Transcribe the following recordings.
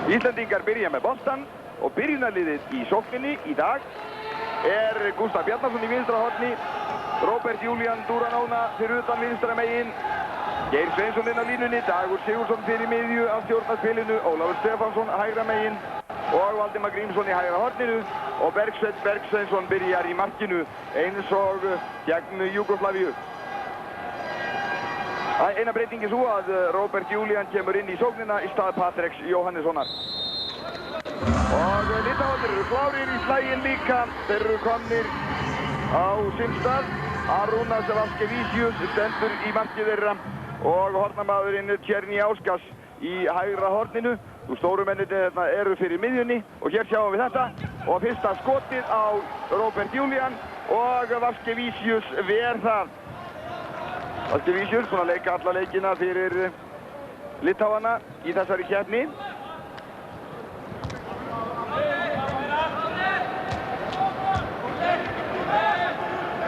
Íslendingar byrja með boltan og byrjunarliðið í sókninni í dag Gústaf Bjarnason í vinstra horni, Róbert Júlían Duranóna fyrir utan vinstra megin, Geir Sveinsson inn á línunni, Dagur Sigurðsson fyrir miðju að stjórna spilinu, Ólafur Stefánsson hægra megin og Valdimar Grímsson í hægra horninu og Bergsveinn Bergsveinsson byrjar í markinu eins og gegn Júgóslavíu. Eina breytingi svo að Róbert Júlían kemur inn í sóknina í stað Patreks Jóhannessonar. Og Litháarnir eru klárir í slaginn líka. Þeir eru komnir á sinn stað. Arúnas Vaskevicius stendur í markið þeirra og hornamaðurinn Černiauskas í hægra horninu. Stóru mennirnir eru fyrir miðjunni og hér sjáum við þetta. Og fyrsta skotið á Róbert Júlían og Vaskevicius ver það. Vaskevicius búinn að leika alla leikina fyrir Litháana í þessari keppni.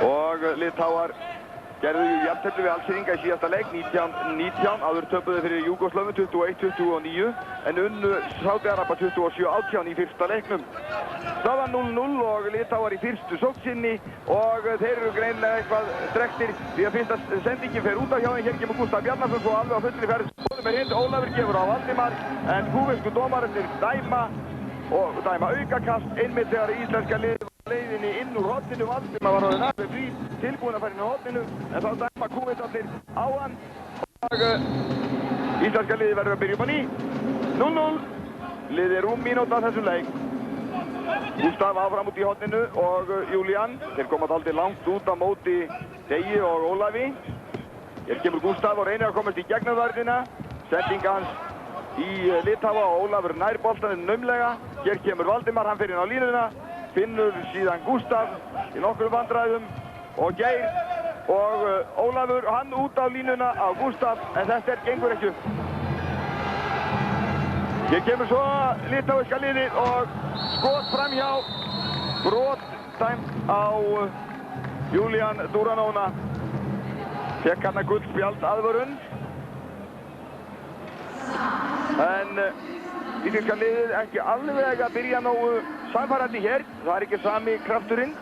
Og Litháar gerðu jafntefli við Alsíringa í síðasta leik 19-19, áður töpuðu fyrir Júgóslöfu 21-29 en unnu Sádi-Araba 27-18 í fyrsta leiknum. Staðan 0-0 og Litháar í fyrstu sókn sinni og þeir eru greinilega eitthvað strektir því að fyrsta sendingin fer út af hjá þeim. Hér kemur Gústaf Bjarnason svo alveg á fullri ferð. Ólafur gefur á Valdimar en kúbensku dómararnir dæma aukakast einmitt þegar íslenska liðið var leiðinni inn úr horninu. Valdimar var orðinn alveg frí, tilbúinn að fara inn á horninu en þá dæma kúbensarnir á hann og íslenska liðið verður að byrja upp á ný. 0-0, liðið rúmmínúta þessum leik. Gústaf áfram út í horninu og Júlían, þeir koma dálítið langt út á móti Degi og Ólafi. Hér kemur Gústaf og reynir að komast í gegnumvörðina. Sendinga hans í Litháa og Ólafur nær boltanum naumlega. Hér kemur Valdimar, hann fer inn á línuna, finnur síðan Gústaf í nokkrum vandræðum og Geir og Ólafur, hann út á línuna á Gústaf en þetta gengur ekki upp. Hér kemur svo litháiska liðið og skot framhjá, brot dæmt á Júlían Duranóna. Fekk hann að gullspjald aðvörun. En íslenska liðið ekki alveg að byrja nógu samfærandi hér. Það er ekki sami krafturinn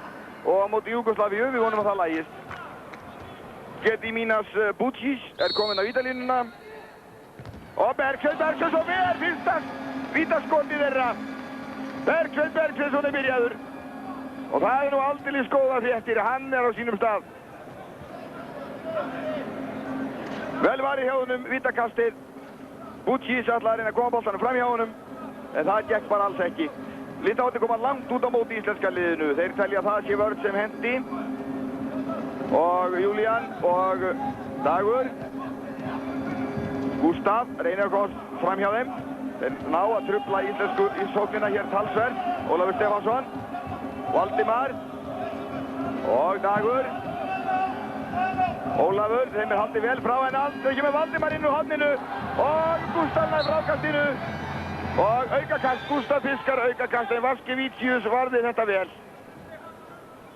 og á móti Júgóslavíu, við vonum að það lagist. Gediminas Bucic kominn á vítalínuna og Bergsveinn svo ver fyrsta vítaskotið þeirra. Bergsveinn byrjaður og það nú aldeilis góða fréttir, hann á sínum stað. Vel var í hjá honum vítakastið. Bucic ætlaði að reyna að koma boltanum fram hjá honum en það gekk bara alls ekki. Litháarnir koma langt út á móti íslenska liðinu. Þeir telja það sé vörn sem hendi. Og Júlían og Dagur. Gústaf reynir að komast fram hjá þeim. Þeir ná að trufla íslensku í sóknina hér talsverð. Ólafur Stefánsson, Valdimar og Dagur. Ólafur, þeim haldið vel frá en aldrei kemur Valdimar inn úr horninu og Gústaf nær frákastinu og aukakast, Gústaf fiskar aukakast en Vaskevicius varði þetta vel.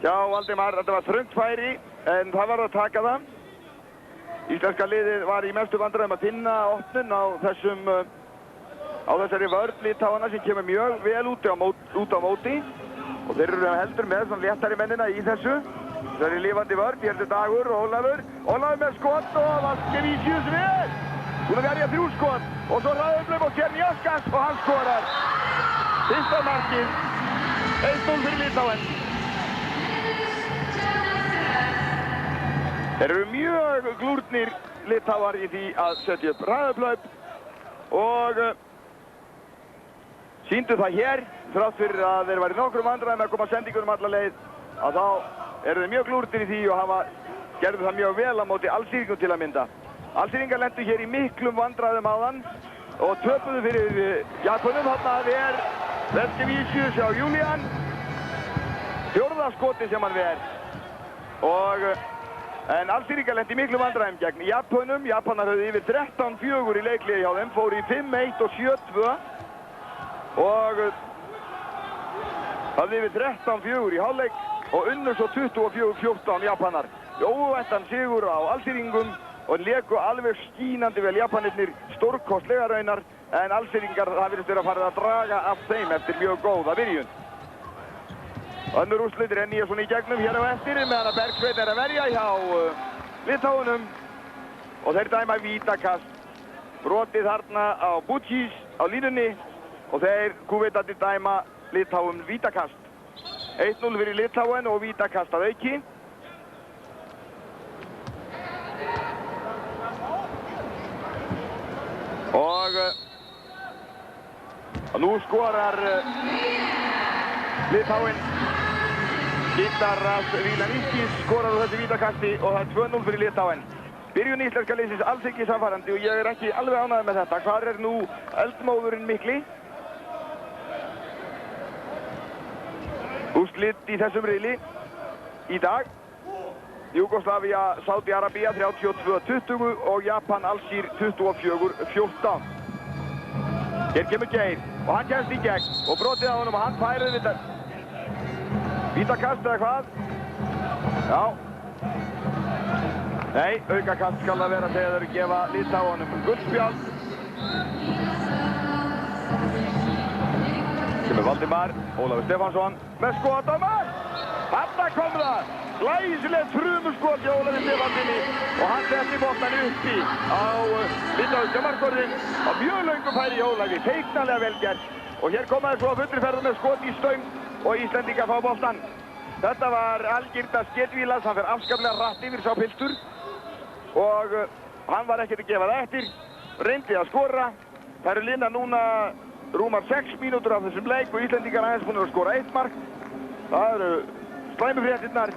Já, Valdimar, þetta var þröngt færi en það var að taka það. Íslenska liðið var í mestu vandræðum að finna opnun á þessari vörn Litháana sem kemur mjög vel út á móti og þeir eru heldur með svona léttari mennina í þessu. Það er í lifandi vörn, hér er Dagur og Ólafur með skot og Vaskevicius vel. Búinn að verja 3 skot og svo Ráðublöf og Černiauskas og hann skorar. Fyrsta markið, 1-0 fyrir Litháen. Þeir eru mjög glúrnir Litháar í því að setja upp Ráðublöf og sýndu það hér, þrátt fyrir að þeir væri nokkrum vandræðum að koma sendingunum alla leið, að þá eru þeir mjög glúrnir í því og gerðu það mjög vel á móti Alsíringum til að mynda. Alsíringar lentu hér í miklum vandræðum áðan og töpuðu fyrir Japunum. Þarna Vaskevicius á Júlían. 4. skoti sem hann ver. En Alsíringar lentu í miklum vandræðum gegn Japunum. Japanar höfðu yfir 13-4 í leikliði hjá þeim, fóru í 5-1 og 7-2 og hafði yfir 13-4 í hálfleik og unnur svo 24-14 Japanar. Óvæntan sigur á Alsíringum og léku alveg skínandi vel Japanirnir, stórkostlega raunar en Alsíringar, það virðist vera farið að draga af þeim eftir mjög góða byrjun. Önnur úrslit renni ég svona í gegnum hér á eftir meðan að Bergsveinn að verja hjá Litháunum og þeir dæma vítakast. Brotið þarna á Butchis á línunni og þeir kúveitandi dæma Litháum vítakast. 1-0 fyrir Litháen og vítakast að auki. Og nú skorar Litháen. Gintaras Vilanískis skorar á þessu vítakasti og það er 2-0 fyrir Litháen. Byrjun íslenska liðsins alls ekki samfærandi og ég er ekki alveg ánægður með þetta. Hvar er nú eldmóðurinn mikli? Úrslit í þessum riðli í dag. Júgóslavía, Sádi-Arabía 32-20 og Japan Alsír 24-14. Hér kemur Geir og hann kemst í gegn og brotið á honum og hann færið við þetta. Vítakast eða hvað? Já. Nei, aukakast skal það vera þegar þeir gefa Litháunum gullspjald. Kemur Valdimar, Ólafur Stefánsson með skot á mark! Þarna kom það! Glæsilegt frumuskot hjá Ólafi Stefánssoni og hann setti boltann uppi á litháuska markvörðinn á mjög löngu færi í Ólafi, feiknarlega vel gert. Og hér komaði svo að fullri ferð með skot í stöng og Íslendingar fá boltann. Þetta var algjörda skettvílas, hann fer afskaplega hratt yfir sá piltur og hann var ekkert að gefa það eftir, reyndi að skora. Það eru liðnar núna rúmar 6 mínútur af þessum leik og Íslendingar aðeins búin að skora 1 mark. Það eru slæmu fréttirnar,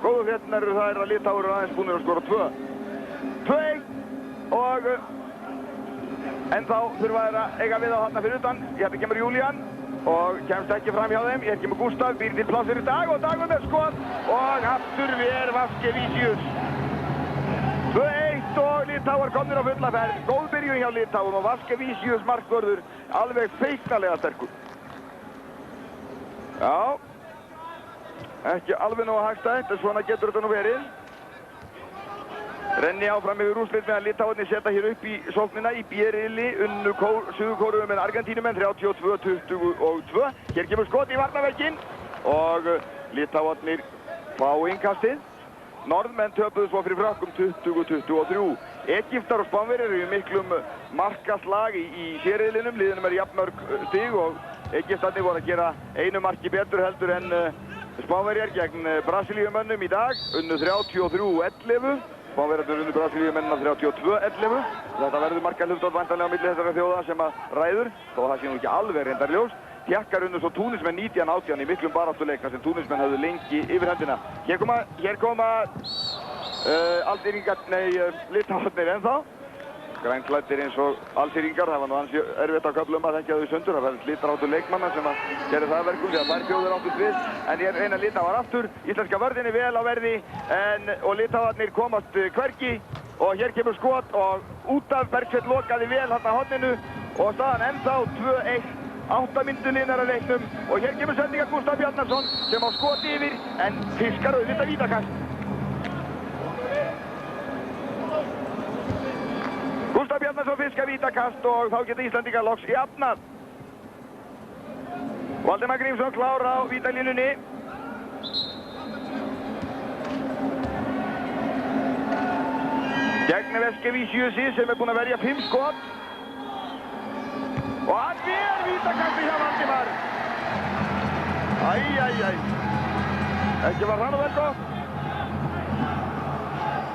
góðu fréttirnar eru það að Litháur aðeins búin að skora 2-1 og ennþá þurfa þeir að eiga við á þarna fyrir utan. Hérna kemur Júlían og kemst ekki fram hjá þeim. Hér kemur Gustaf, býr til pláss fyrir Dag og Dagur með skot og aftur við Vaskevicius. 2-1 og Litháar komnir á fulla ferð. Góð byrjun hjá Litháum og Vaskevicius markvörður alveg feiknarlega sterkur. Já, ekki alveg nógu hagstætt, en svona getur þetta nú verið. Renni áfram yfir úrslit meðan Litháarnir setja hér upp í sóknina í B-riðli unnu Suður-Kóreu með Argentínumenn 32-22. Hér kemur skot í varnarveginn og Litháarnir fá innkastið. Norðmenn töpuðu svo fyrir Frökkum 20-23. Egyptar og Spánverjar eru í miklum markaslag í sérriðlinum. Liðunum er jafnmörg stig og Egyptarnir voru að gera einu marki betur heldur en Spánverjar gegn Brasilíumönnum í dag. Unnu 33-11. Spánverjarnir unnu Brasilíumennina 32-11. Þetta verður markahlutfall væntanlega á milli þessara þjóða sem að ræður, þó það sé nú ekki alveg reyndar ljóst. Tékkar unnu svo Túnismenn 19-18 í miklum baráttuleika sem Túnismenn höfðu lengi yfir hendina. Hér koma Litháarnir ennþá. Grænklæddir eins og Alsíringar, það var nú ansi erfitt á köflum að þekkja þau sundur. Það verður slítráttur leikmanna sem að gerði það verkum því að þær þjóðir áttust við. En hér reyna Litháar aftur, íslenska vörðinni vel á verði og Litháarnir komast hvergi og hér kemur skot og út af Bergsveinn lokaði vel hérna á horninu og staðan ennþá 2-1. 8 mínútur liðnar að leiknum og hér kemur sendingar Gustaf Bjarnason sem á skot yfir en fiskar auðvitað vítakast. Gustaf Bjarnason fiskar vítakast og þá geta Íslendingar loks jafnað. Valdimar Grímsson klár á vítalínunni. Gegn Vaskeviciusi sem er búinn að verja 5 skot. Og hann ver vítakasti hjá Valdimar. Ekki var það nú vel gott.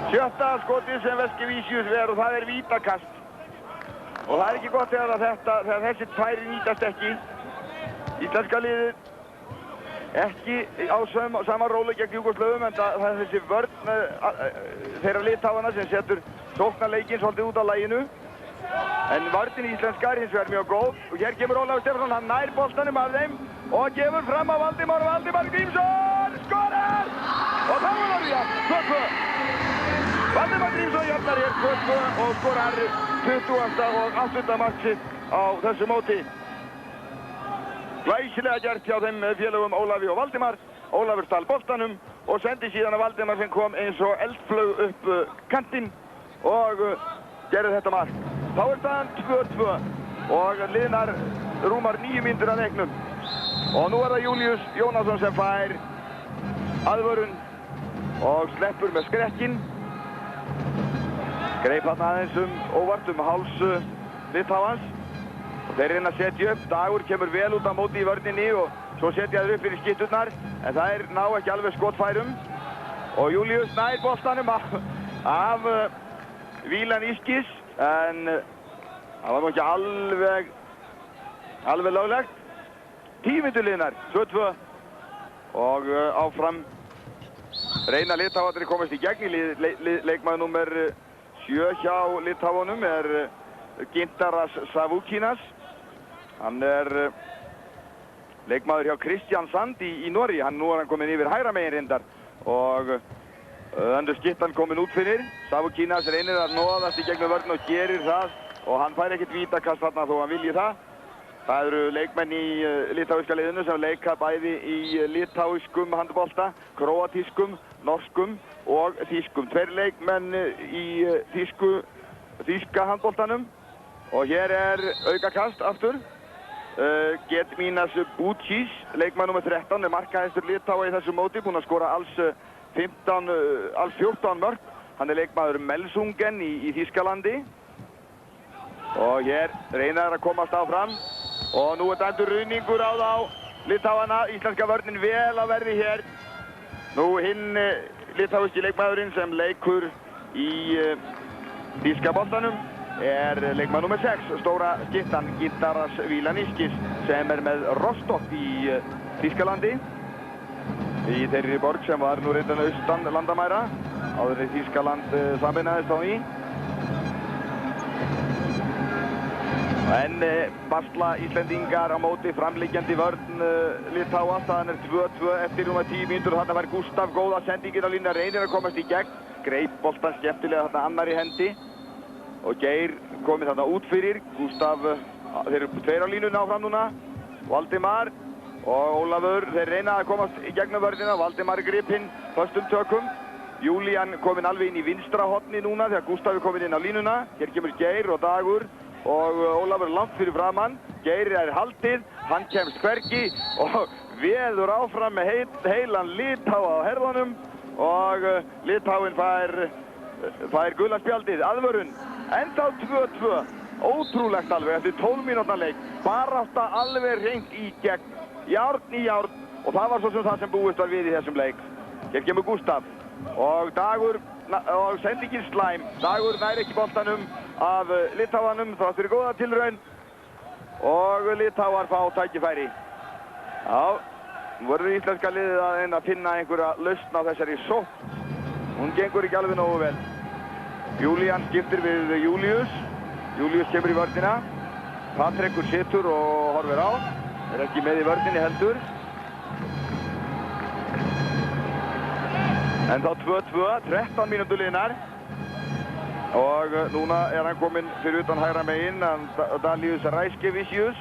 7. skotið sem Vaskevicius ver og það er vítakast. Og það er ekki gott þegar þessi færi nýtast ekki. Íslenska liðið ekki á sama róli gegn Júgóslöfum en það er þessi vörn þeirra Litháana sem setur sóknarleikinn svolítið út af laginu. En vörnin íslenskar hins vegar mjög góð og hér kemur Ólafur Stefánsson, hann nær boltanum af þeim og gefur fram á Valdimar Grímsson skorar! Og þá er það jafn, 2-2. Valdimar Grímsson jafnar hér 2-2 og skorar 20. og 8. marksið á þessu móti. Glæsilega gert hjá þeim félögum Ólafi og Valdimar. Ólafur stal boltanum og sendi síðan að Valdimar sem kom eins og eldflaug upp kantinn og gerði þetta mark. Þá er staðan 2-2. og liðnar rúmar 9 mínútur af leiknum. Og nú það Júlíus Jónasson sem fær aðvörun og sleppur með skrekkinn. Greip hann aðeins óvart háls Litáans. Og þeir reyna að setja upp. Dagur kemur vel út á móti í vörninni og svo setja þeir upp fyrir skytturnar. En þær ná ekki alveg skotfærum. Og Júlíus nær boltanum af Vílanískis. En það var nú ekki alveg löglegt. 10 mínútur liðnar, 2-2 og áfram reyna Litáarnir komast í gegn í leikmaður númer 7 hjá Litáunum Gintaras Savukinas. Hann leikmaður hjá Kristiansand í Noregi. Nú hann komin yfir hægra megin reyndar og öndur skyttan komin út fyrir. Savukinas reynir að nóðast í gegnum vörn og gerir það og hann fær ekkert vítakast þarna þó hann vilji það. Það eru leikmenn í litáíska liðinu sem leika bæði í litáískum handbolta, króatískum, norskum og þýskum. 2 leikmenn í þýska handboltanum og hér aukakast aftur. Gediminas Bučis, leikmann nr. 13, markahæstur Litáa í þessu móti, búinn að skora alls 14 mörk. Hann leikmaður Melsungen í Þýskalandi og hér reyna að komast áfram. Og nú dæmdur ruðningur á þá Litáana, íslenska vörnin vel að verði hér. Nú hinn litáíski leikmaðurinn sem leikur í þýska boltanum leikmaður nr. 6, stóra skyttan Gintaras Vílanískis sem með Rostock í Þýskalandi. Í þeirri borg sem var nú reyndan austan landamæra áður en Þýskaland sameinaðist á því. En basla Íslendingar á móti framliggjandi vörn Litáa. Staðan 2-2 eftir rúma 10 mínútur. Þarna var Gustaf góða sendingin á línuna, reynir að komast í gegn. Greip boltan skemmtilega þarna annar í hendi. Og Geir komið þarna út fyrir. Gustaf, þeir eru 2 á línuna áfram núna. Valdimar og Ólafur, þeir reyna að komast í gegnum vörnina. Valdimar gripinn föstum tökum. Júlían kominn alveg inn í vinstra horni núna þegar Gustaf kominn inn á línuna. Hér kemur Geir og Dagur. Og Ólafur langt fyrir framann. Geir haldið, hann kemst hvergi og veður áfram með heilan Litáa á herðunum og Litáin fær gula spjaldið, aðvörun. Ennþá 2-2, ótrúlegt alveg eftir 12 mínútna leik. Barátta alveg hreint í gegn, járn í járn og það var svo sem það sem búist var við í þessum leik. Hér kemur Gustaf og Dagur og sendingin slæm. Dagur nær ekki boltanum af Litáanum þrátt fyrir góða tilraun og Litáar fá tækifæri. Já, nú verður íslenska liðið að reyna að finna einhverja lausn á þessari sókn. Hún gengur ekki alveg nógu vel. Júlían skiptir við Júlíus. Júlíus kemur í vörnina. Patrekur situr og horfir á. Ekki með í vörninni heldur. En þá 2-2, 13 mínútur liðnar. Og núna hann kominn fyrir utan hægra megin, Dalius Ræskevicius.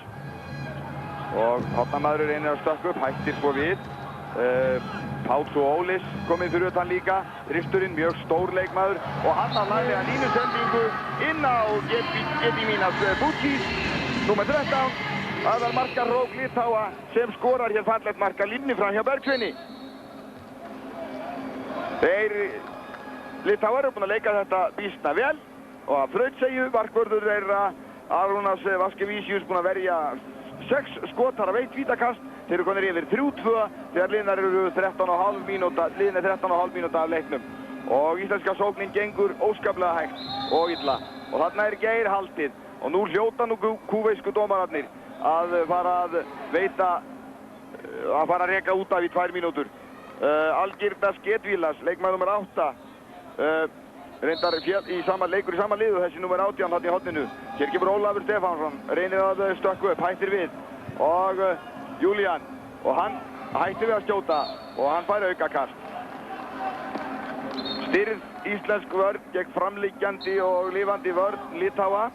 Og hotnamaður reynir að stökka upp, hættir svo við. Páls og Ólis kominn fyrir utan líka. Risturinn, mjög stór leikmaður. Og hann að laglega línusendingu inn á Gediminas Bučis, númer 13. Það var markarók Litáa sem skorar hér fallegt marka línni fram hjá Bergsveini. Litáar eru búin að leika þetta býsna vel og að þrautseigju markvörður Arūnas Vaskevicius búin að verja 6 skotar af 1 vítakast. Þeir eru konir yfir 3-2 þegar liðnar eru 13,5 mínúta af leiknum. Og íslenska sóknin gengur óskaplega hægt og illa. Og þarna Geir haldið og nú hljóta kúveisku dómararnir að fara að reka út af í 2 mínútur. Algirdas Gedvilas, leikmaður nr. 8, reyndar leikur í sama liðu, þessi nr. 18 þarna í horninu. Hér kemur Ólafur Stefánsson, reynir að stökkva upp, hættir við. Og Júlían, og hann hættir við að skjóta og hann fær aukakast. Styrð íslensk vörn gegn framliggjandi og lifandi vörn Litáa.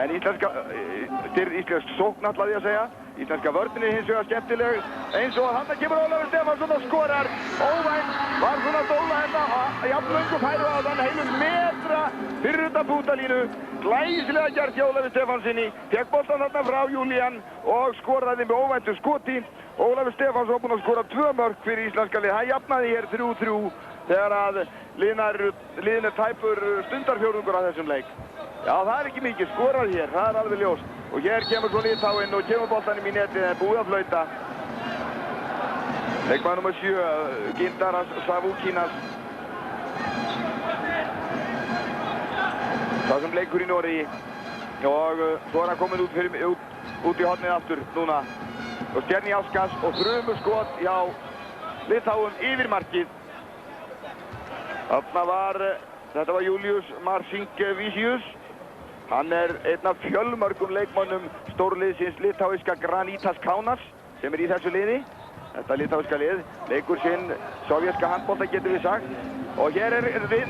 En styrð íslensk sókn ætlaði að segja. Íslenska vörnin hins vegar skemmtileg eins og þarna kemur Ólafur Stefánsson og skorar óvænt var svona að dóla hérna jafn löngu færi á þann heilum metra fyrir utan bútalínu. Glæsilega gert hjá Ólafi Stefánsinni. Fékk boltan þarna frá Júlían og skoraði með óvæntu skoti. Ólafur Stefánsson búinn að skora 2 mörk fyrir íslenska lið. Hann jafnaði hér 3-3 þegar að liðin tæpur stundarfjórðungur af þessum leik. Já, það ekki mikið skorað hér, það alveg ljóst. Og hér kemur svo Litáin og kemur boltanum í netið en búið að flauta. Leikmaður nr. 7, Gintaras Savukínas. Það sem leikur í Noregi. Og svo er hann komin út í hornið aftur núna. Og Stjerniauskas og þrumur skot hjá Litáum yfir markið. Þetta var Julius Marcinkevičius. Hann einn af fjölmörgum leikmönnum stórliðsins litáíska Granitas Kaunas sem í þessu liði. Þetta litáíska lið leikur sinn sovjerska handbolta getur við sagt. Og hér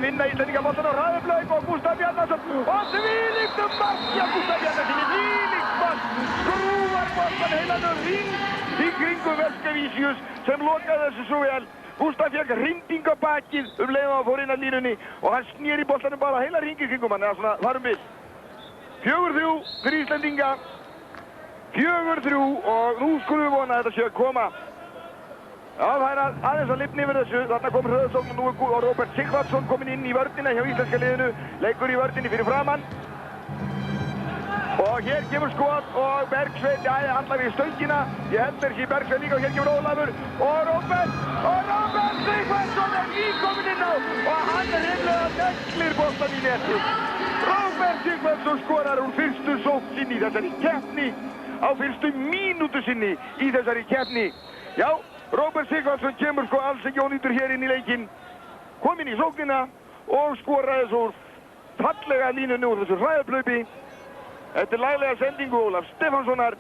vinna Íslendingaboltan á hraðuplauk og Gústaf Bjarnason og þvílíkt mark hjá Gústaf Bjarnason, þvílíkt mark, skrúfar boltan heilanum í kringum Veskevísius sem lokaði þessu svo vel. Gústaf fékk hrinding á bakið leið og hann fór inn að línunni og hann sneri boltanum bara heila hringi kringum hann, eða svona þar bil. 4-3 fyrir Íslendinga, 4-3 og nú skulum við vona að þetta sé að koma. Já, það aðeins að lifna yfir þessu. Þarna kom Hröðsson og nú er Róbert Sigvardsson kominn inn í vörnina hjá íslenska liðinu. Leikur í vörninni fyrir framann. Og hér kemur skot og Bergsveinn, já, hann ætlar í stöngina. Ég held mér sé Bergsveinn líka og hér kemur Ólafur og Róbert Sigvardsson er íkominn inn á og hann hreinlega neglir boltann í netið. Róbert Sigvardsson skorar úr fyrstu sókn sinni í þessari keppni, á fyrstu mínútu sinni í þessari keppni. Já, Róbert Sigvardsson kemur sko alls ekki ónýtur hér inn í leikinn, kom inn í sóknina og skoraði svo fallega línunni úr þessu hræðaplaupi. Þetta laglega sendingu Ólafs Stefánssonar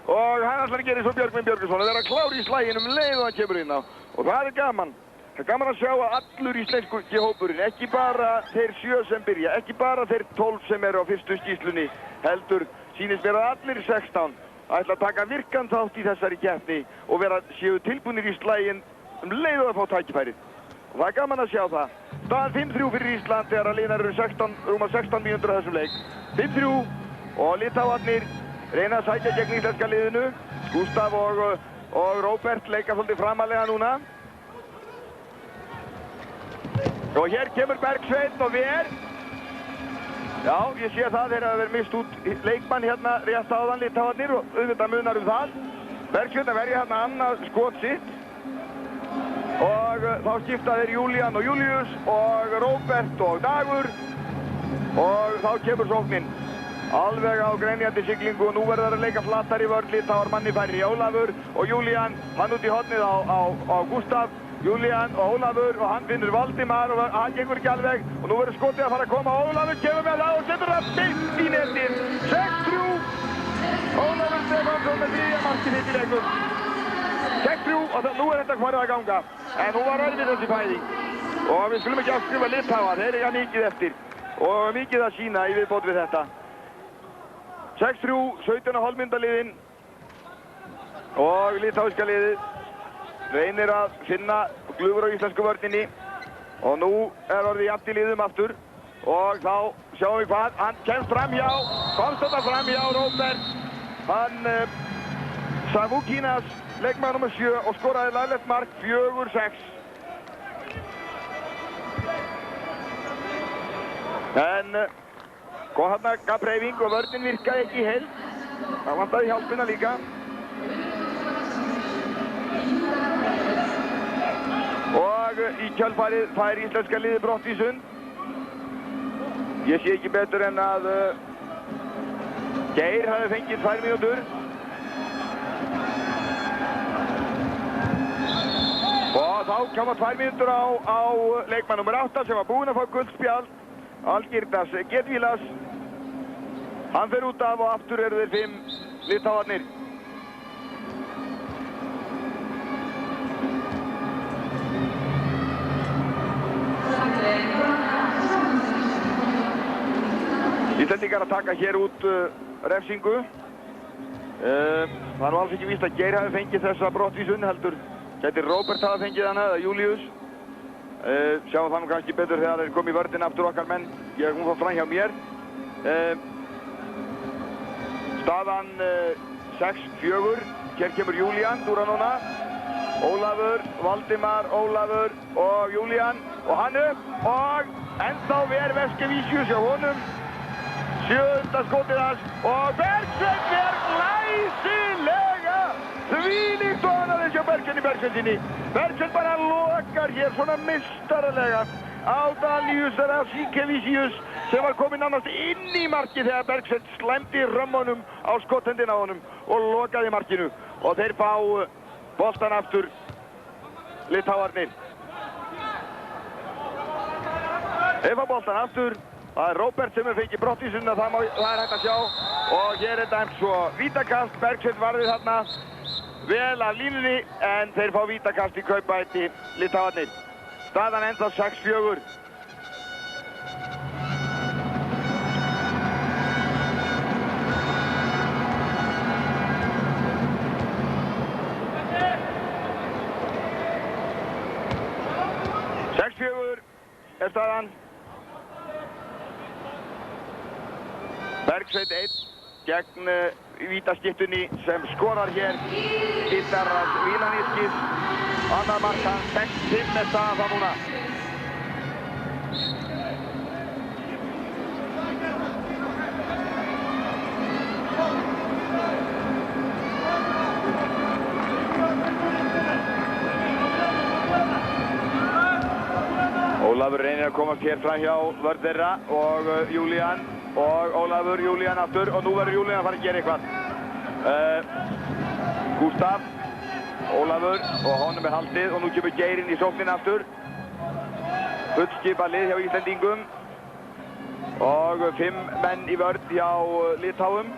og hann ætlar að gera eins og Björgvin Björgvinsson að vera klár í slaginn leið og hann kemur inn á. Og það er gaman. Það er gaman að sjá að allur íslenski hópurinn, ekki bara þeir 7 sem byrja, ekki bara þeir 12 sem eru á fyrstu skýrslunni, heldur sýnist vera allir 16 ætla að taka virkan þátt í þessari keppni og séu tilbúnir í slaginn leið og að fá tækifærið. Og það er gaman að sjá það. Staðan 5-3 fyrir Ísland þegar að liðnar eru rúma 16 mínútur á þessum leik. 5-3 og Litáarnir reyna að sækja gegn íslenska liðinu. Gústaf og Róbert leika svolítið framalega núna. Og hér kemur Bergsveinn og ver. Já, ég sé það þeir hafa verið mist út leikmann hérna rétt áðan Litáarnir og auðvitað munar það. Bergsveinn að verja hérna annað skot sitt. Og þá skipta þeir Júlían og Július og Róbert og Dagur. Og þá kemur sóknin. Alveg á grenjandi siglingu og nú verður það að leika flatar í vörn Litáar manni færri. Ólafur og Júlían, hann út í hornið á Gústaf. Júlían og Ólafur og hann finnur Valdimar og hann gengur ekki alveg og nú verður skotið að fara að koma. Ólafur kemur með það og setur það beint í netið. 6-3. Ólafur Stefánsson með 3. markið hitt í leikum. 6-3 og nú er þetta farið að ganga. En hún var örfið þessi fæðing. Og við skulum ekki afskrifa Litáa, þeir eiga mikið eftir. Og mikið að sína í viðbót við þetta. 6-3, 17,5 mínútna liðin. Og litáíska liðið reynir að finna glufur á íslensku vörninni og nú er orðið jafnt í liðum aftur og þá sjáum við hvað hann kemst framhjá, komst þetta framhjá Róbert, hann Savukínas, leikmaður nr. 7 og skoraði laglegt mark 4-6. En kom hérna gaf hreyfing og vörnin virkaði ekki í heild, það vantaði hjálpina líka. Og í kjölfarið fær íslenska liðið brott í sund. Ég sé ekki betur en að Geir hafi fengið 2 mínútur. Og þá koma 2 mínútur á leikmann nr. 8 sem var búinn að fá guldspjald. Algirdas Gedvilas. Hann fer út af og aftur eru þeir 5 Litáarnir. Íslendingar að taka hér út refsingu. Það er nú alls ekki víst að Geir hafi fengið þessa brottvísun heldur. Gæti Róbert hafa fengið hana eða Július. Sjáum það nú kannski betur þegar þeir koma í vörðina aftur okkar menn. Hún fór fram hjá mér. Staðan 6-4. Hér kemur Júlían Dúra núna. Ólafur, Valdimar, Ólafur og Júlían. Og hann upp og ennþá ver Veskevísius hjá honum. 7. skotið hans og Bergsveinn ver glæsilega. Þvílíkt og annað hjá Bergsveinni. Bergsveinn bara lokar hér svona mistaralega á Daníus Rasikevísius sem var kominn nánast inn í markið þegar Bergsveinn slæmdi römmunum á skothendina á honum og lokaði markinu. Og þeir fá boltan aftur, Litháarnir. Þeir fá boltan aftur. Það er Róbert sem fengið brottvísunna, það er hægt að sjá. Og hér er dæmt svo vítakast. Bergsveinn varði þarna vel af línunni en þeir fá vítakast í kaupbæti Litháarnir. Staðan ennþá 6-4. Er staðan. Bergsveinn 1 gegn vítaskiptunni sem skorar hér Gítaras Vílanískis. Annar mark hans 6-5 er staðan það núna. Ólafur reynir að komast hér fram hjá vörð þeirra og Júlían og Ólafur, Júlían aftur og nú verður Júlían að fara að gera eitthvað. Gústaf, Ólafur og honum er haldið og nú kemur Geir inn í sóknin aftur. Fullskipað lið hjá Íslendingum og 5 menn í vörð hjá Litháum.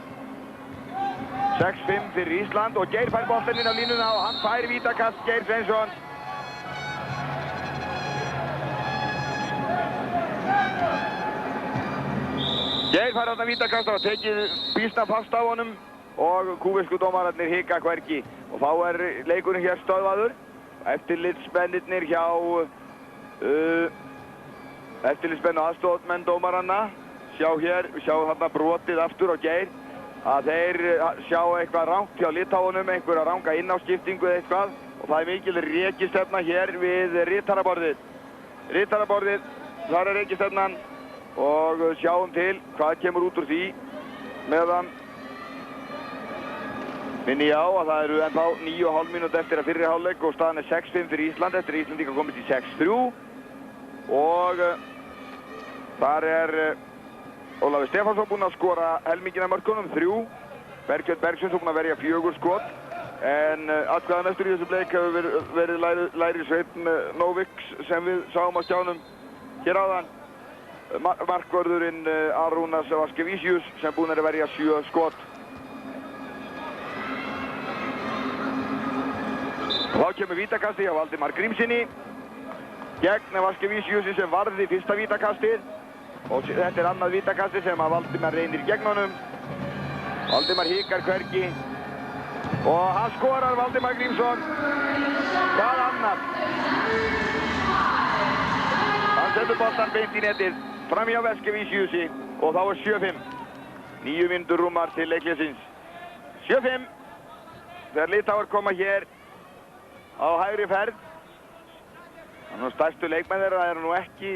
6-5 fyrir Ísland og Geir fær boltinn inn á línuna og hann fær vítakast, Geir Sveinsson. Geir fær þarna vítakast og tekið býsna fast á honum og kúbísku dómararnir hika hvergi. Og þá er leikurinn hér stöðvaður. Eftirlitsmennirnir hjá eftirlitsmenn og aðstoðarmenn dómaranna sjá hér, sjá þarna brotið aftur á Geir að þeir sjá eitthvað rangt hjá Litháunum, einhverja ranga innáskiptingu eða eitthvað og það er mikil rekistefna hér við ritaraborðið. Ritaraborðið, þar er rekistefnan og sjáum til hvað kemur út úr því meðan minni ég á að það eru ennþá 9,5 mínútur eftir að fyrri hálfleik og staðan er 6-5 fyrir Ísland eftir að Íslandingar komist í 6-3 og þar er Ólafur Stefánsson búinn að skora helminginn af mörkunum, 3. Bergsveinn Bergsson búinn að verja 4 skot en atkvæðamestur í þessum leik hefur verið Læri Sveinn Nóviks sem við sáum á skjánum hér áðan. Markvörðurinn Arúnas Vaskevísius sem búinn er að verja 7 skot. Þá kemur vítakastið hjá Valdimar Grímsinni gegn Vaskevísiusi sem varði fyrsta vítakastið og þetta er annað vítakastið sem að Valdimar reynir gegn honum. Valdimar hikar hvergi og hann skorar Valdimar Grímsson. Hvað annar? Hann setur boltan beint í netið fram hjá Vaskevísiusi og þá er 7-5. 9 mínútur rúmar til leikliðsins. 7-5 þegar Litháar koma hér á hægri ferð. Þannig að stærstu leikmenn þeirra eru nú ekki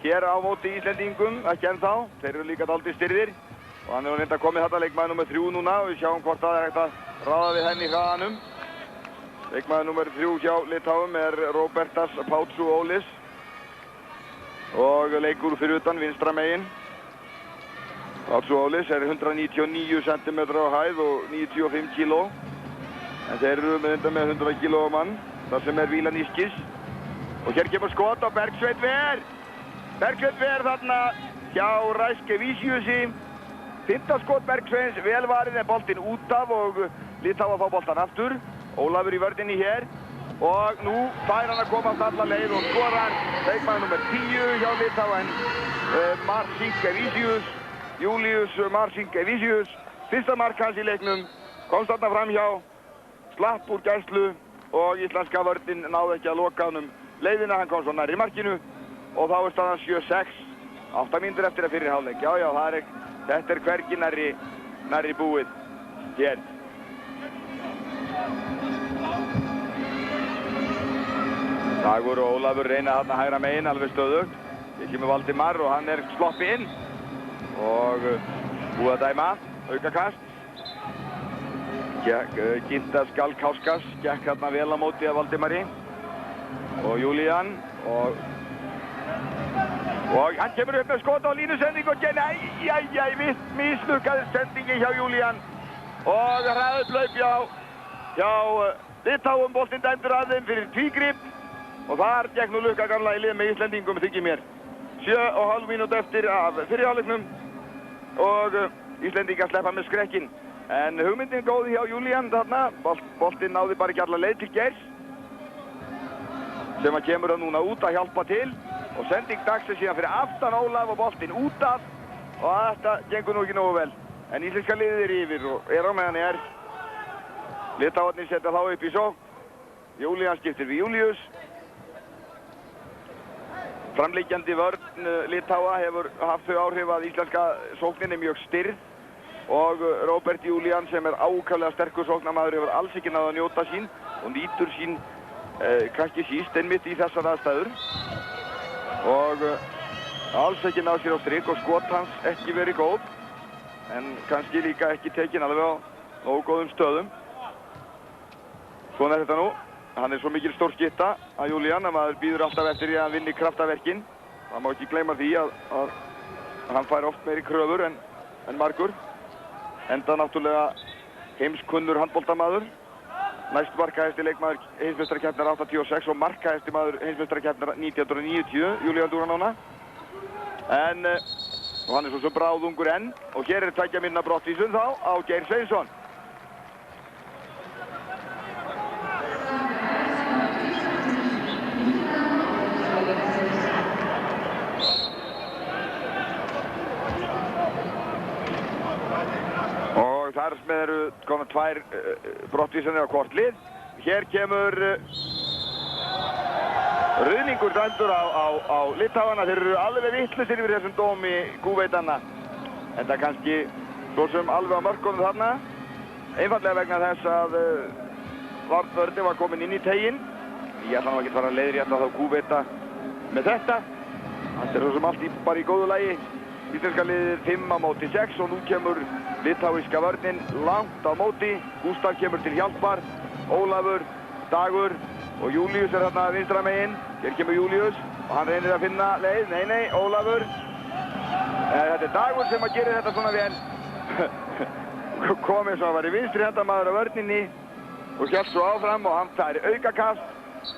hér á móti Íslendingum, ekki ennþá. Þeir eru líka dálítið styrðir og hann er reynda komið þetta leikmaður nr. 3 núna og við sjáum hvort það er hægt að ráða við henni hraðanum. Leikmaður nr. 3 hjá Litháum er Róbertas Pátsú Ólis og leikur fyrir utan vinstra megin. Pátsú Ólis er 199 cm á hæð og 95 kg. En þeir eru með 100 kg mann, þar sem er Vílanískis. Og hér kemur skot á Bergsveinn Ver. Bergsveinn Ver þarna hjá Raskevísiusi. 5. skot Bergsveins, vel varið en boltinn út af og Litháar fá boltan aftur. Ólafur í vörninni hér. Og nú fær hann að komast alla leið og skorar leikmaður nr. 10 hjá Litháen, Marcinkevičius, Julius Marcinkevičius. Fyrsta mark hans í leiknum, komst þarna fram hjá, slapp úr gæslu og íslenska vörnin náði ekki að loka honum leiðina, hann kom svo nærri markinu og þá staðan 7-6, 8 mínútur eftir að fyrri hálfleik. Já, þetta hvergi nærri búið hér. Dagur og Ólafur reyna þarna hægra megin alveg stöðugt. Hér kemur Valdimar og hann sloppi inn og búið að dæma aukakast. Gintas Galkauskas gekk hérna vel á móti af Valdimari og Julian og hann kemur upp með skot á línusending og mislukkaðist sendingi hjá Julian og hraðuð hlaup hjá Litáum. Boltinn dæmdur að þeim fyrir tvígrip og þar gekk nú lukka gamla í lið með Íslendingum, þykir mér. 7,5 mínútu eftir af fyrri hálfleiknum og Íslendingar sleppa með skrekkinn. En hugmyndin góð hjá Julian þarna, boltinn náði bara ekki alla leið til Geirs sem að kemur hann núna út að hjálpa til og sending dagsins síðan fyrir aftan Ólaf og boltinn út af og þetta gengur nú ekki nógu vel. En íslenska liðið yfir og á meðan Litáarnir setja þá upp í sókn. Julian skiptir við Júlíus. Framliggjandi vörn Litáa hefur haft þau áhrif að íslenska sóknin mjög stirð og Róbert Julian sem ákaflega sterkur sóknarmaður hefur alls ekki náð að njóta sín og nýtur sín kannski síst einmitt í þessar aðstæður og alls ekki náð sér á strik og skot hans ekki verið góð en kannski líka ekki tekin alveg á nógu góðum stöðum. Svona þetta nú. Hann svo mikil stór skytta að Julian að maður býður alltaf eftir því að hann vinni kraftaverkin. Það má ekki gleyma því að hann fær oft meiri kröfur en margur. Enda náttúrulega heimskunnur handboltamaður. Næst markahæsti leikmaður heimsmeistarakeppninnar 86 og markahæsti maður heimsmeistarakeppninnar 1990, Julian Duranona. Og hann svo bráðungur enn og hér 2 mínútna brottvísun þá á Geir Sveinsson. Þar með eru komið 2 brottvísanir á hvort lið. Hér kemur ruðningur dæmdur á Litáana. Þeir eru alveg vitlausir yfir þessum dómi kúveitanna. Þetta kannski svo sem alveg á mörkunum þarna. Einfallega vegna þess að varnvörðin var komin inn í teginn. Ég ætla nú ekki að fara að leiðrétta þá kúveita með þetta. Þetta svo sem allt bara í góðu lagi. Íslenska liðið 5-6 og nú kemur litáíska vörnin langt á móti. Gústaf kemur til hjálpar, Ólafur, Dagur og Júlíus þarna vinstra megin. Hér kemur Júlíus og hann reynir að finna leið. Nei, Ólafur. Þetta Dagur sem að gera þetta svona vel. Komið svo að vera vinstri hendamaður á vörninni og hélt svo áfram og hann fær aukakast.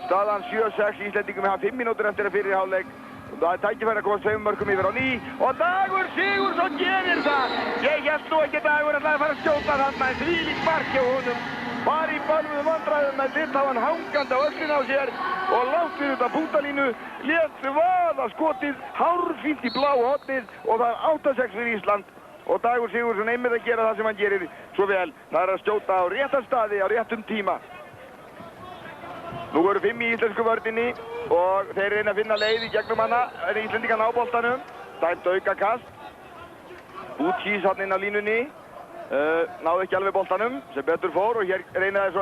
Staðan 7-6, Íslendingum hafa 5 mínútur eftir að fyrri hálfleik. Það tækifæri að koma 2 mörkum yfir á ný og Dagur Sigurðsson gerir það. Ég hélt nú ekki Dagur ætlaði að fara að skjóta þarna en þvílíkt mark hjá honum. Var í bölvuðum vandræðum með Litáan hangandi á öllin á sér og langt fyrir út af bútalínu. Lét vaða skotið hárfínt í bláa hornið og það 8-6 fyrir Ísland. Og Dagur Sigurðsson einmitt að gera það sem hann gerir svo vel. Það að skjóta á réttan staði á réttum tíma. Nú eru 5 í íslensku vörninni og þeir reyna að finna leið í gegnum hana, Íslendingarna á boltanum. Dæmt aukakast. Bútsís hann inn á línunni. Náði ekki alveg boltanum, sem betur fór og hér reyna þessu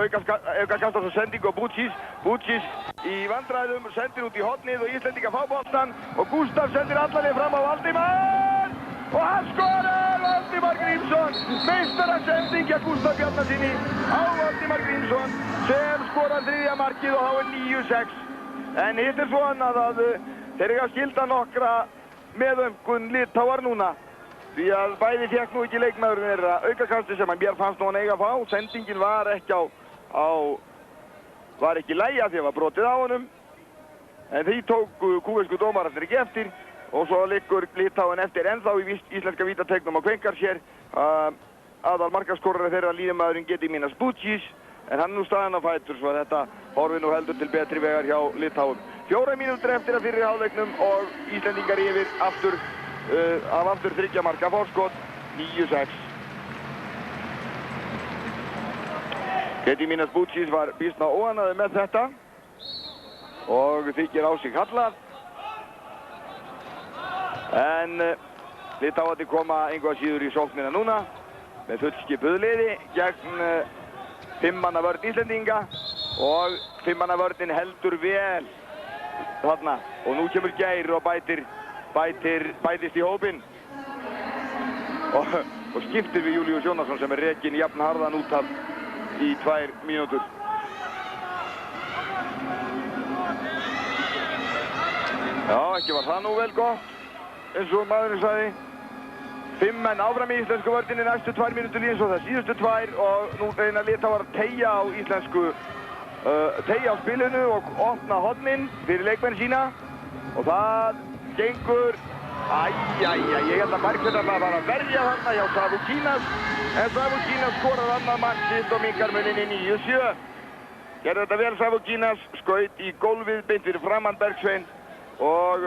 aukakast og svo sending og Bútsís í vandræðum, sendir út í hornið og Íslendingar fá boltan og Gústaf sendir allarleið fram á Valdimar og hann skorar! Valdimar Grímsson, meistarasending hjá Gústaf Bjarnasyni á Valdimar Grímsson sem skorar 3. markið og þá 9-6. En hitt svo annað að þeir eiga að skilda nokkra meðömkun Litáar núna. Því að bæði fékk nú ekki leikmaðurinn þeirra aukakasti sem mér fannst nú hann eiga að fá. Sendingin var ekki var ekki í lagi af því að var brotið á honum. En því tók kúbversku dómararnir ekki eftir og svo liggur Litáin eftir ennþá í íslenska vítategnum á Kvenkarshér. Aðal markaskorari þeirra líðamaðurinn Gediminas Bútsís. En hann nú staðinn á fætur svo að þetta horfi nú heldur til betri vegar hjá Litáum. 4 mínútur eftir að fyrri hálfleiknum og Íslendingar yfir aftur 3 marka forskot 9-6. Gediminas Bútsís var býsna óánægður með þetta og þykir á sig hallað. En Litháarnir koma engu að síður í sóknina núna með fullskipuðu liði gegn 5 manna vörn Íslendinga og 5 manna vörnin heldur vel þarna og nú kemur Geir og bætist í hópinn og skiptir við Júlíus Jónasson sem rekinn jafn harðan út af í 2 mínútur. Já, ekki var það nú vel gott eins og maðurinn sagði. 5 menn áfram í íslensku vörninni næstu 2 mínútur eins og það síðustu 2 og nú reyna Litháar að teygja á spilinu og opna hornin fyrir leikmenn sína og það gengur ég held að Bergsveinn var að verja þarna hjá Savukínas en Savukínas skorar annað mark sitt og minkar muninni 9-7. Gerði þetta vel Savukínas, skaut í gólfið beint fyrir framann Bergsveinn og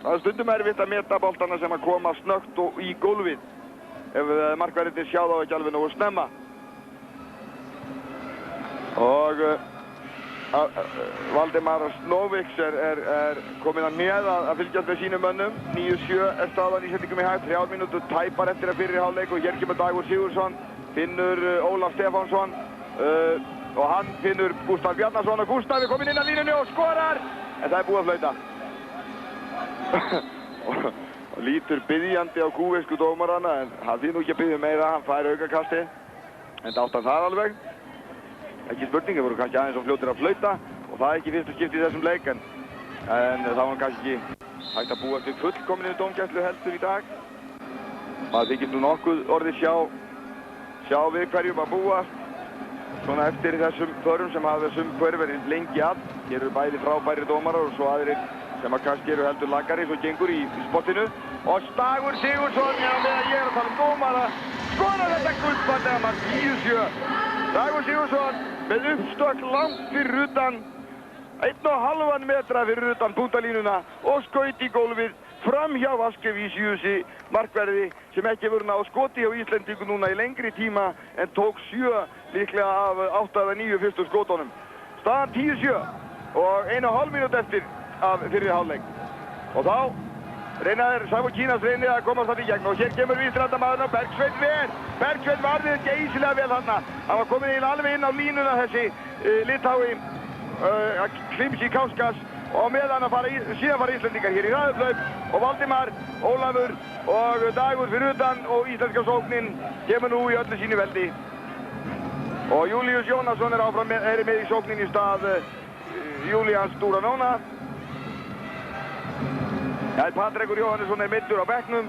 það er stundum erfitt að meta boltana sem að koma snöggt og í gólfið ef markverðirnir sjá þá ekki alveg nógu snemma. Og Valdimar Snoviks er kominn að með að fylgjast með sínum mönnum. 9-7 er staðan Íslendingum í hægt, 3 mínútur tæpar eftir að fyrri hálfleik og hér kemur Dagur Sigurðsson, finnur Ólaf Stefánsson og hann finnur Gústaf Bjarnason og Gústaf er kominn inn að línunni og skorar en það er búið að flauta. og lítur biðjandi á kúvesku dómarana en hann því nú ekki að biðja meira, hann fær aukakasti en það átt hann það alveg. Ekki spurning, þeir voru kannski aðeins og fljótir að flauta og það er ekki fyrsta skipti í þessum leik en það var kannski ekki hægt að búa til fullkominni dómgæslu heldur í dag. Það þykist nú nokkuð orðið sjá við hverjum að búast svona eftir þessum förum sem hafa þessum verið lengi að. Hér eru bæði frábæri dómarar og svo aðrir sem að kannski eru heldur lagari svo gengur í spottinu og Dagur Sigurðsson meðan ég er að tala um dómara skorar þetta gullfallega mark 10-7. Dagur Sigurðsson með uppstökk langt fyrir utan 1,5 metra fyrir utan punktalínuna og skaut í gólfið fram hjá Vaskevísiusi markverði sem ekki hefur náð skoti hjá Íslendingu núna í lengri tíma en tók 7 líklega af 8 eða 9 fyrstu skotunum. Staðan 10-7 og 1,5 mínútu eftir af fyrri hálfleik og þá Savukínas reynir að komast þarna í gegn og hér kemur vinstrihanda og Bergsveinn varði geysilega vel þarna. Hann var komin alveg inn á línuna þessi Lithái Klimsi Kauskas og meðan síðan fara Íslendingar hér í hraðuhlaup og Valdimar, Ólafur og Dagur fyrir utan og íslenska sóknin kemur nú í öllu sínu veldi og Júlíus Jónasson er með í sóknin í stað Júlíans Dúranóna. Patrekur Jóhannesson er meiddur á bekknum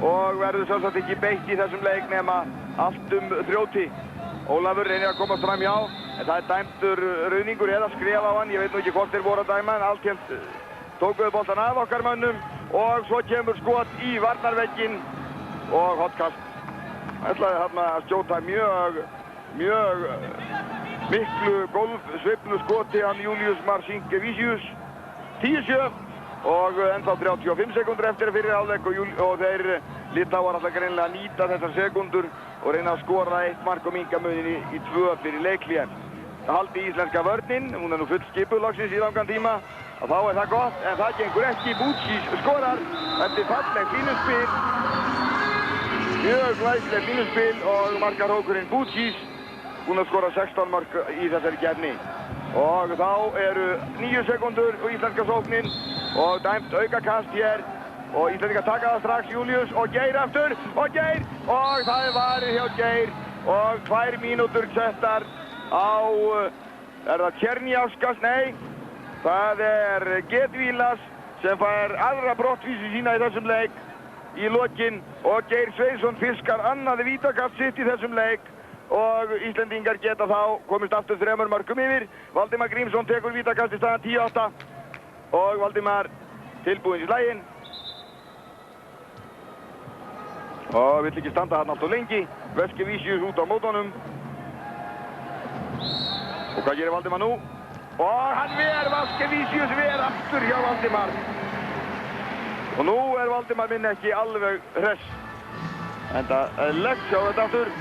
og verður sjálfsagt ekki beitt í þessum leik nema allt þrjóti. Ólafur reynir að komast fram hjá en það er dæmdur rauningur eða skref á hann, ég veit nú ekki hvort þeir voru að dæma en allt tókuðu boltan af okkar mönnum og svo kemur skot í varnarvegginn og hotkast. Ætlaði þarna að skjóta mjög miklu golfsveiflu skoti hann Júlíus Marcinkevičius 10-7 og ennþá 35 sekúndur eftir fyrri hálfleik og þeir Litháar alltaf greinilega að nýta þessar sekúndur og reyna að skora 1 mark og minnka munin í 2 fyrir leikhlé. Það haldi íslenska vörnin, hún er nú full skipuð loksins í langan tíma og þá er það gott en það gengur ekki. Bútskís skorar eftir fallegt línuspil, mjög glæsilegt línuspil og markarhókurinn Bútskís búinn að skora 16 mark í þessari keppni. Og þá eru 9 sekúndur og íslenska sóknin og dæmt aukakast hér og Íslendingar taka það strax Júlíus og Geir aftur og Geir og það er varið hjá Geir og 2 mínútur settar á, er það Tjernjáskas? Nei, það er Gedvílas sem fær aðra brottvísi sína í þessum leik í lokin og Geir Sveinsson fiskar annað vítakast sitt í þessum leik og Íslendingar geta þá komist aftur 3 mörkum yfir. Valdimar Grímsson tekur vítakast í staðan 10-8 og Valdimar tilbúinn í slaginn og vill ekki standa hann allt og lengi. Vaskevísius út á mótunum og hvað gerir Valdimar nú? Og hann ver Vaskevísius aftur hjá Valdimar og nú er Valdimar minn ekki alveg hress en það er legg sjá þetta aftur